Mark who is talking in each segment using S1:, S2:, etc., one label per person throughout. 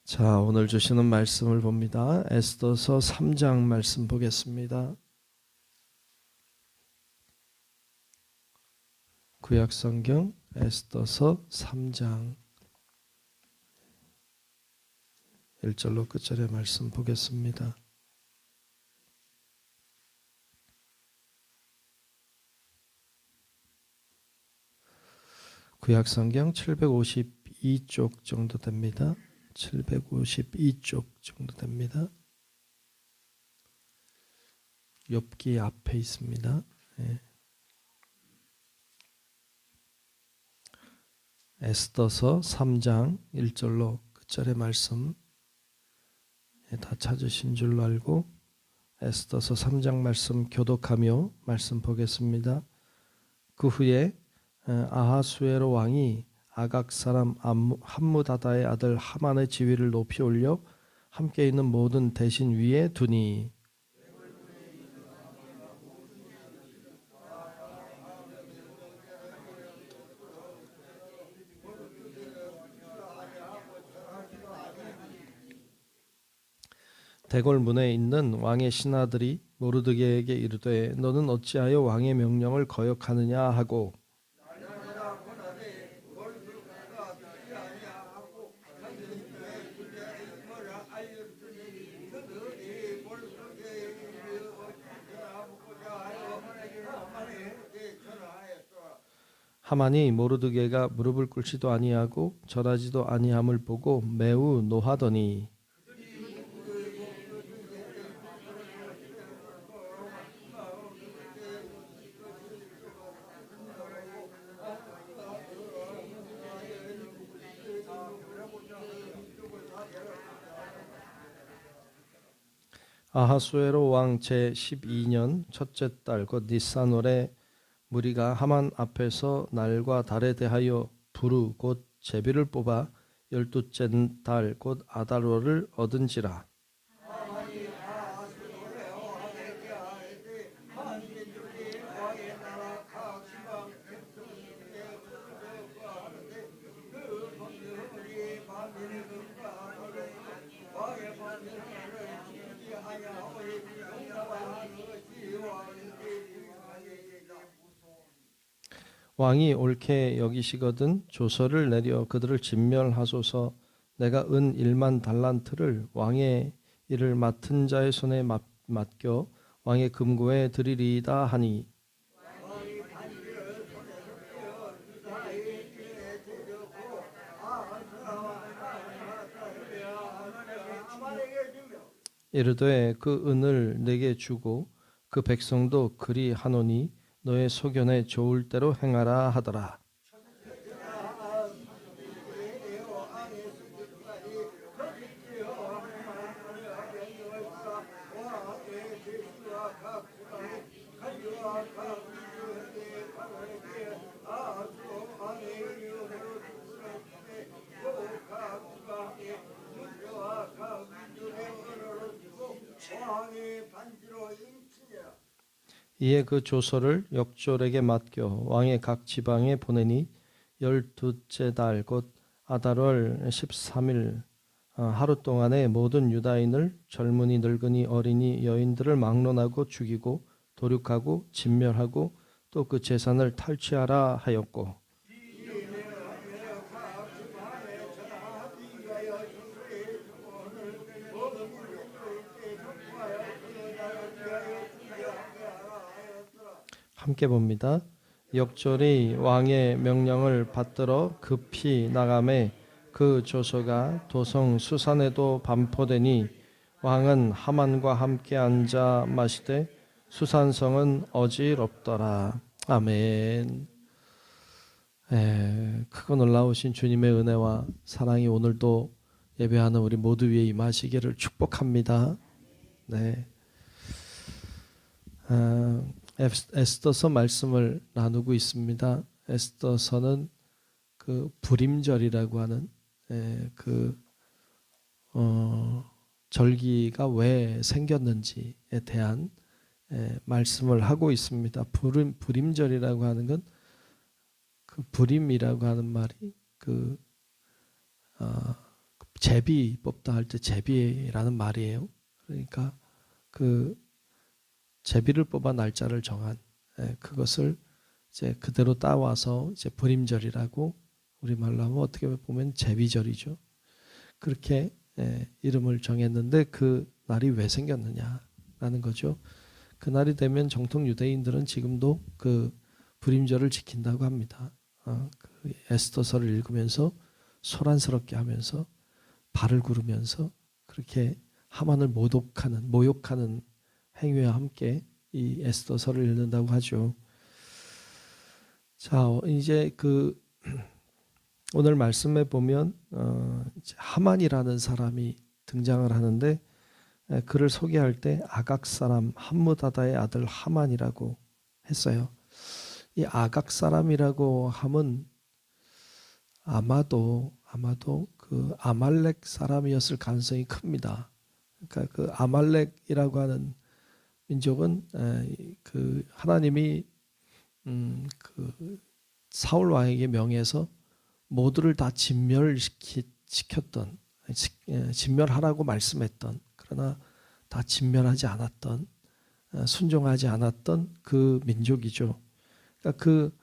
S1: 자, 오늘 주시는 말씀을 봅니다. 에스더서 3장 말씀 보겠습니다. 구약성경 에스더서 3장 1절로 끝절의 말씀 보겠습니다. 구약성경 752쪽 정도 됩니다. 752쪽 정도 됩니다. 욥기 앞에 있습니다. 네. 에스더서 3장 1절로 끝절의 말씀 다 찾으신 줄로 알고 에스더서 3장 말씀 교독하며 말씀 보겠습니다. 그 후에 아하수에로 왕이 아각 사람 함무다다의 아들 하만의 지위를 높이 올려 함께 있는 모든 대신 위에 두니 대궐 문에 있는 왕의 신하들이 모르드게에게 이르되 너는 어찌하여 왕의 명령을 거역하느냐 하고 하만이 모르드게가 무릎을 꿇지도 아니하고 절하지도 아니함을 보고 매우 노하더니 아하수에로 왕 제12년 첫째 달 곧 니산월에 무리가 하만 앞에서 날과 달에 대하여 부르 곧 제비를 뽑아 12째 달 곧 아달월을 얻은지라. 왕이 옳게 여기시거든 조서를 내려 그들을 진멸하소서. 내가 은 1만 달란트를 왕의 일을 맡은 자의 손에 맡겨 왕의 금고에 드리리이다 하니 이르되 그 은을 내게 주고 그 백성도 그리 하노니 너의 소견에 좋을 대로 행하라 하더라. 이에 그 조서를 역졸에게 맡겨 왕의 각 지방에 보내니 12째 달 곧 아달월 13일 하루 동안에 모든 유다인을 젊은이 늙은이 어린이 여인들을 막론하고 죽이고 도륙하고 진멸하고 또 그 재산을 탈취하라 하였고 함께 봅니다. 역졸이 왕의 명령을 받들어 급히 나가매 그 조서가 도성 수산에도 반포되니 왕은 하만과 함께 앉아 마시되 수산성은 어지럽더라. 아멘. 크고 놀라우신 주님의 은혜와 사랑이 오늘도 예배하는 우리 모두 위에 임하시기를 축복합니다. 네. 에스더서 말씀을 나누고 있습니다. 에스더서는 그 불임절이라고 하는 절기가 왜 생겼는지에 대한 말씀을 하고 있습니다. 불임절이라고 하는 건 그 불임이라고 하는 말이 제비 뽑다 할 때 제비라는 말이에요. 그러니까 그 제비를 뽑아 날짜를 정한 그것을 이제 그대로 따와서 이제 불임절이라고 우리말로 하면 어떻게 보면 제비절이죠. 그렇게 이름을 정했는데 그 날이 왜 생겼느냐라는 거죠. 그 날이 되면 정통 유대인들은 지금도 그 불임절을 지킨다고 합니다. 그 에스더서를 읽으면서 소란스럽게 하면서 발을 구르면서 그렇게 하만을 모욕하는 행위와 함께 이 에스더서를 읽는다고 하죠. 자, 이제 그 오늘 말씀에 보면 하만이라는 사람이 등장을 하는데 그를 소개할 때 아각 사람 함무다다의 아들 하만이라고 했어요. 이 아각 사람이라고 함은 아마도 그 아말렉 사람이었을 가능성이 큽니다. 그러니까 그 아말렉이라고 하는 민족은 그 하나님이 그 사울 왕에게 명해서 모두를 다 진멸하라고 말씀했던, 그러나 다 진멸하지 않았던, 순종하지 않았던 그 민족이죠. 그러니까 그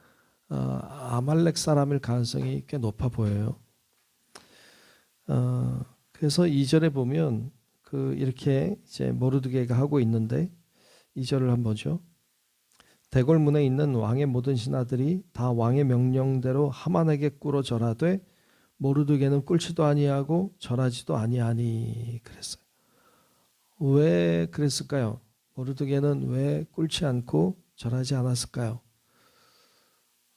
S1: 아말렉 사람일 가능성이 꽤 높아 보여요. 그래서 2절에 보면 그 이렇게 이제 모르드게가 하고 있는데 2절을 한번 보죠. 대궐문에 있는 왕의 모든 신하들이 다 왕의 명령대로 하만에게 꿇어 절하되 모르드게는 꿇지도 아니하고 절하지도 아니하니 그랬어요. 왜 그랬을까요? 모르드게는 왜 꿇지 않고 절하지 않았을까요?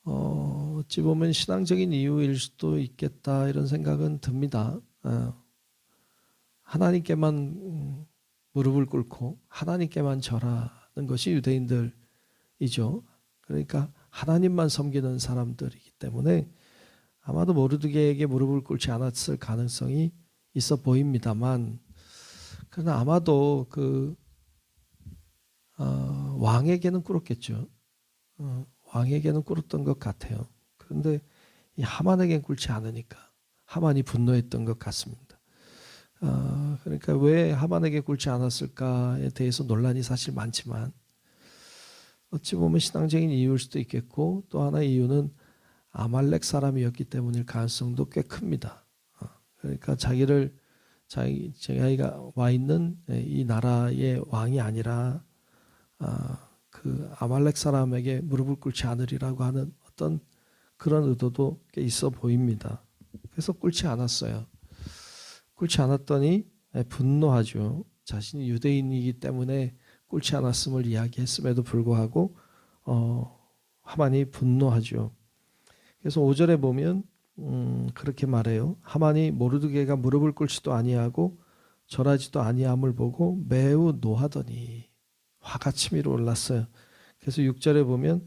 S1: 어찌 보면 신앙적인 이유일 수도 있겠다 이런 생각은 듭니다. 하나님께만 무릎을 꿇고 하나님께만 절하는 것이 유대인들이죠. 그러니까 하나님만 섬기는 사람들이기 때문에 아마도 모르드게에게 무릎을 꿇지 않았을 가능성이 있어 보입니다만, 그러나 아마도 그 왕에게는 꿇었겠죠. 왕에게는 꿇었던 것 같아요. 그런데 이 하만에게는 꿇지 않으니까 하만이 분노했던 것 같습니다. 그러니까 왜 하만에게 꿇지 않았을까에 대해서 논란이 사실 많지만 어찌 보면 신앙적인 이유일 수도 있겠고, 또 하나의 이유는 아말렉 사람이었기 때문일 가능성도 꽤 큽니다. 그러니까 자기가 와 있는 이 나라의 왕이 아니라 그 아말렉 사람에게 무릎을 꿇지 않으리라고 하는 어떤 그런 의도도 꽤 있어 보입니다. 그래서 꿇지 않았어요. 꿇지 않았더니 분노하죠. 자신이 유대인이기 때문에 꿇지 않았음을 이야기했음에도 불구하고 하만이 분노하죠. 그래서 5절에 보면 그렇게 말해요. 하만이 모르드게가 무릎을 꿇지도 아니하고 절하지도 아니함을 보고 매우 노하더니 화가 치밀어 올랐어요. 그래서 6절에 보면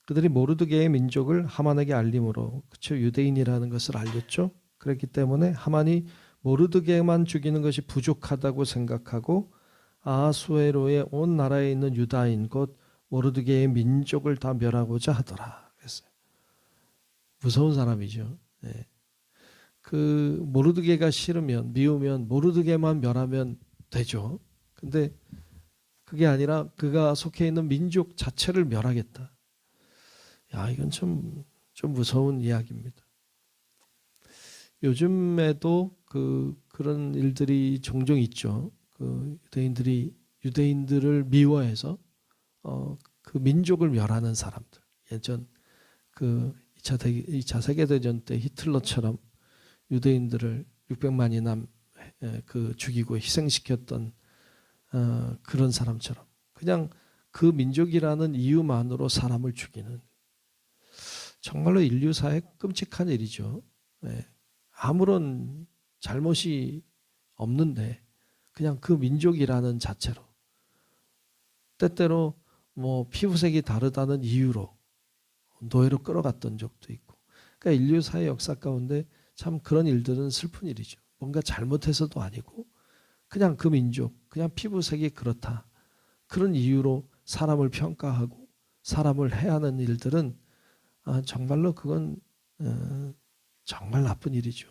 S1: 그들이 모르드게의 민족을 하만에게 알림으로, 그쵸, 유대인이라는 것을 알렸죠. 그렇기 때문에 하만이 모르드게만 죽이는 것이 부족하다고 생각하고 아하수에로의 온 나라에 있는 유다인 곧 모르드게의 민족을 다 멸하고자 하더라 그랬어요. 무서운 사람이죠. 네. 그 모르드게가 싫으면, 미우면 모르드게만 멸하면 되죠. 근데 그게 아니라 그가 속해 있는 민족 자체를 멸하겠다. 야, 이건 좀 무서운 이야기입니다. 요즘에도 그런 일들이 종종 있죠. 그 유대인들을 미워해서 그 민족을 멸하는 사람들. 예전 그 2차 세계대전 때 히틀러처럼 유대인들을 600만이나 죽이고 희생시켰던 그런 사람처럼 그냥 그 민족이라는 이유만으로 사람을 죽이는, 정말로 인류사의 끔찍한 일이죠. 아무런 잘못이 없는데 그냥 그 민족이라는 자체로, 때때로 뭐 피부색이 다르다는 이유로 노예로 끌어갔던 적도 있고, 그러니까 인류사의 역사 가운데 참 그런 일들은 슬픈 일이죠. 뭔가 잘못해서도 아니고 그냥 그 민족, 그냥 피부색이 그렇다, 그런 이유로 사람을 평가하고 사람을 해하는 일들은 정말로 그건 정말 나쁜 일이죠.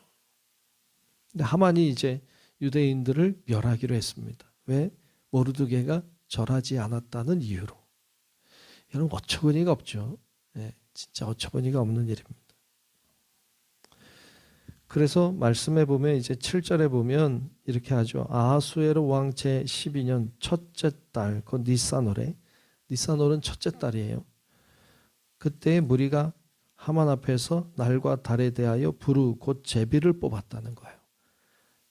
S1: 근데 하만이 이제 유대인들을 멸하기로 했습니다. 왜? 모르드게가 절하지 않았다는 이유로. 여러분 어처구니가 없죠. 네, 진짜 어처구니가 없는 일입니다. 그래서 말씀해 보면 이제 7절에 보면 이렇게 하죠. 아하수에로 왕 제 12년 첫째 달, 그 니산월에, 니산월은 첫째 달이에요. 그때 무리가 하만 앞에서 날과 달에 대하여 부르 곧 제비를 뽑았다는 거예요.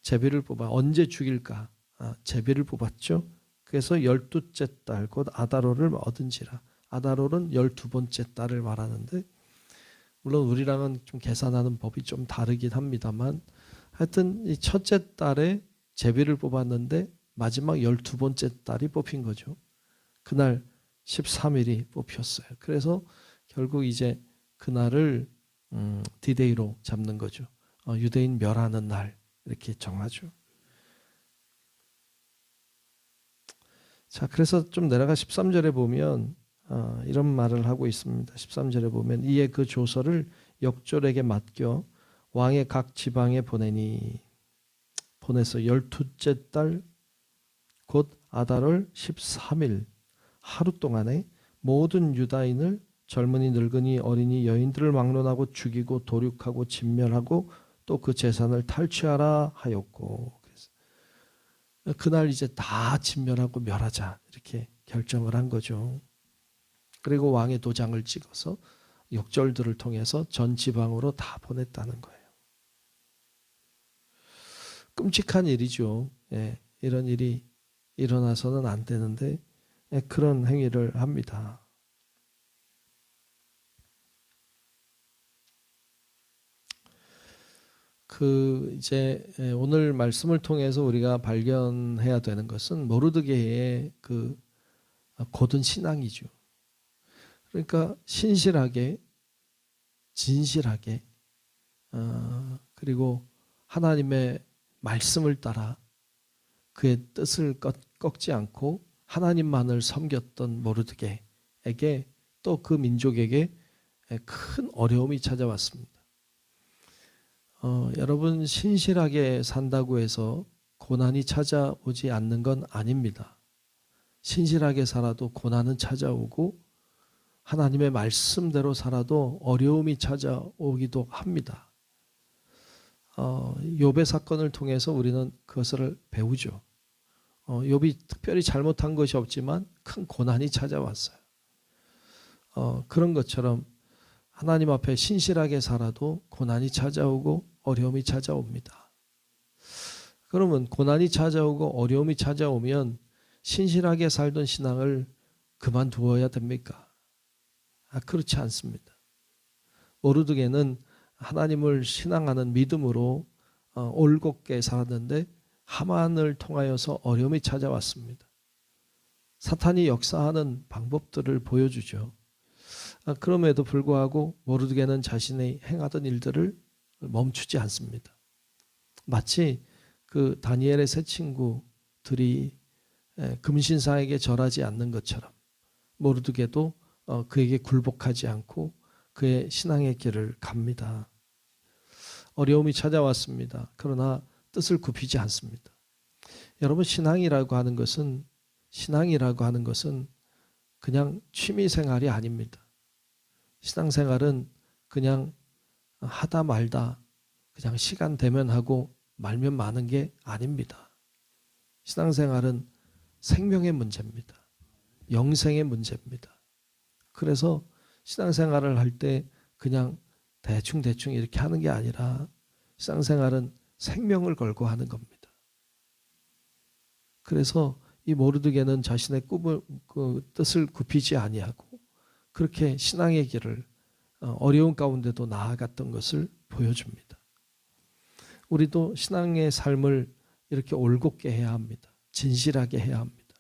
S1: 제비를 뽑아 언제 죽일까? 제비를 뽑았죠. 그래서 12째 달 곧 아다롤을 얻은지라. 아다롤은 12번째 달을 말하는데 물론 우리랑은 좀 계산하는 법이 좀 다르긴 합니다만 하여튼 이 첫째 달에 제비를 뽑았는데 마지막 12번째 달이 뽑힌 거죠. 그날 13일이 뽑혔어요. 그래서 결국 이제 그날을 디데이로 잡는 거죠. 유대인 멸하는 날 이렇게 정하죠. 자, 그래서 좀 내려가 13절에 보면 이런 말을 하고 있습니다. 13절에 보면 이에 그 조서를 역졸에게 맡겨 왕의 각 지방에 보내니 보내서 12째 달 곧 아달월 13일 하루 동안에 모든 유다인을 젊은이 늙은이 어린이 여인들을 막론하고 죽이고 도륙하고 진멸하고 또 그 재산을 탈취하라 하였고 그래서 그날 이제 다 진멸하고 멸하자 이렇게 결정을 한 거죠. 그리고 왕의 도장을 찍어서 역졸들을 통해서 전 지방으로 다 보냈다는 거예요. 끔찍한 일이죠. 예, 이런 일이 일어나서는 안 되는데 그런 행위를 합니다. 이제 오늘 말씀을 통해서 우리가 발견해야 되는 것은 모르드게의 그 고든 신앙이죠. 그러니까 신실하게, 진실하게, 그리고 하나님의 말씀을 따라 그의 뜻을 꺾지 않고 하나님만을 섬겼던 모르드게에게 또 그 민족에게 큰 어려움이 찾아왔습니다. 여러분 신실하게 산다고 해서 고난이 찾아오지 않는 건 아닙니다. 신실하게 살아도 고난은 찾아오고 하나님의 말씀대로 살아도 어려움이 찾아오기도 합니다. 욥의 사건을 통해서 우리는 그것을 배우죠. 욥이 특별히 잘못한 것이 없지만 큰 고난이 찾아왔어요. 그런 것처럼 하나님 앞에 신실하게 살아도 고난이 찾아오고 어려움이 찾아옵니다. 그러면 고난이 찾아오고 어려움이 찾아오면 신실하게 살던 신앙을 그만두어야 됩니까? 그렇지 않습니다. 모르드게는 하나님을 신앙하는 믿음으로 올곧게 살았는데 하만을 통하여서 어려움이 찾아왔습니다. 사탄이 역사하는 방법들을 보여주죠. 그럼에도 불구하고 모르드게는 자신이 행하던 일들을 멈추지 않습니다. 마치 그 다니엘의 세 친구들이 금신상에게 절하지 않는 것처럼 모르드게도 그에게 굴복하지 않고 그의 신앙의 길을 갑니다. 어려움이 찾아왔습니다. 그러나 뜻을 굽히지 않습니다. 여러분 신앙이라고 하는 것은 그냥 취미생활이 아닙니다. 신앙생활은 그냥 하다 말다 그냥 시간 되면 하고 말면 마는 게 아닙니다. 신앙생활은 생명의 문제입니다. 영생의 문제입니다. 그래서 신앙생활을 할 때 그냥 대충 이렇게 하는 게 아니라 신앙생활은 생명을 걸고 하는 겁니다. 그래서 이 모르드게는 자신의 뜻을 굽히지 아니하고 그렇게 신앙의 길을 어려운 가운데도 나아갔던 것을 보여줍니다. 우리도 신앙의 삶을 이렇게 올곧게 해야 합니다. 진실하게 해야 합니다.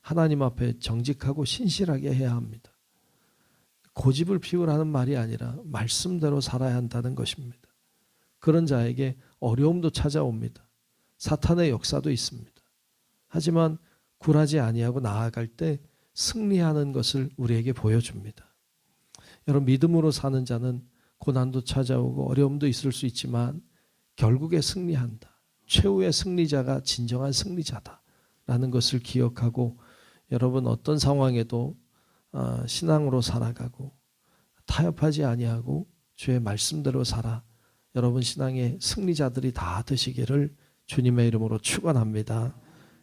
S1: 하나님 앞에 정직하고 신실하게 해야 합니다. 고집을 피우라는 말이 아니라 말씀대로 살아야 한다는 것입니다. 그런 자에게 어려움도 찾아옵니다. 사탄의 역사도 있습니다. 하지만 굴하지 아니하고 나아갈 때 승리하는 것을 우리에게 보여줍니다. 여러분 믿음으로 사는 자는 고난도 찾아오고 어려움도 있을 수 있지만 결국에 승리한다. 최후의 승리자가 진정한 승리자다라는 것을 기억하고 여러분 어떤 상황에도 신앙으로 살아가고 타협하지 아니하고 주의 말씀대로 살아 여러분 신앙의 승리자들이 다 되시기를 주님의 이름으로 축원합니다.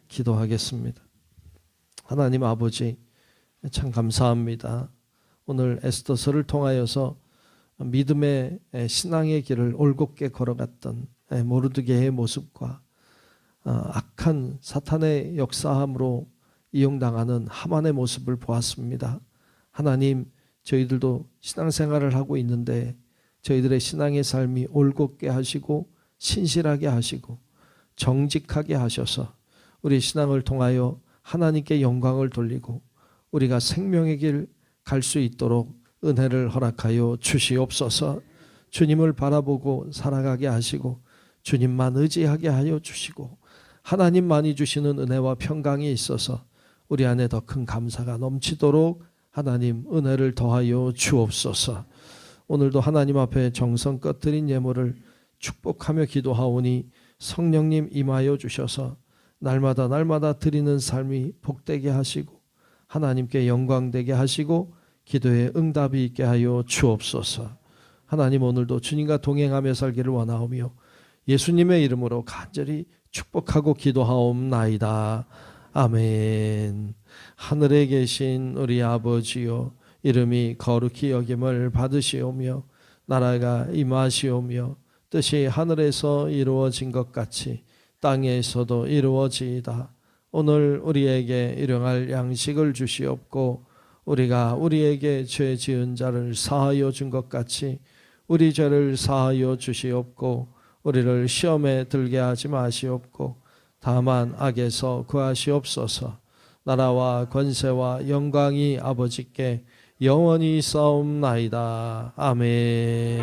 S1: 기도하겠습니다. 하나님 아버지 참 감사합니다. 오늘 에스더서를 통하여서 믿음의 신앙의 길을 올곧게 걸어갔던 모르드게의 모습과 악한 사탄의 역사함으로 이용당하는 하만의 모습을 보았습니다. 하나님, 저희들도 신앙생활을 하고 있는데 저희들의 신앙의 삶이 올곧게 하시고 신실하게 하시고 정직하게 하셔서 우리 신앙을 통하여 하나님께 영광을 돌리고 우리가 생명의 길 갈 수 있도록 은혜를 허락하여 주시옵소서. 주님을 바라보고 살아가게 하시고 주님만 의지하게 하여 주시고 하나님만이 주시는 은혜와 평강이 있어서 우리 안에 더 큰 감사가 넘치도록 하나님 은혜를 더하여 주옵소서. 오늘도 하나님 앞에 정성껏 드린 예물을 축복하며 기도하오니 성령님 임하여 주셔서 날마다 드리는 삶이 복되게 하시고 하나님께 영광되게 하시고 기도에 응답이 있게 하여 주옵소서. 하나님 오늘도 주님과 동행하며 살기를 원하오며 예수님의 이름으로 간절히 축복하고 기도하옵나이다. 아멘. 하늘에 계신 우리 아버지요, 이름이 거룩히 여김을 받으시오며 나라가 임하시오며 뜻이 하늘에서 이루어진 것 같이 땅에서도 이루어지이다. 오늘 우리에게 일용할 양식을 주시옵고 우리가 우리에게 죄 지은 자를 사하여 준 것 같이 우리 죄를 사하여 주시옵고 우리를 시험에 들게 하지 마시옵고 다만 악에서 구하시옵소서. 나라와 권세와 영광이 아버지께 영원히 싸움나이다. 아멘.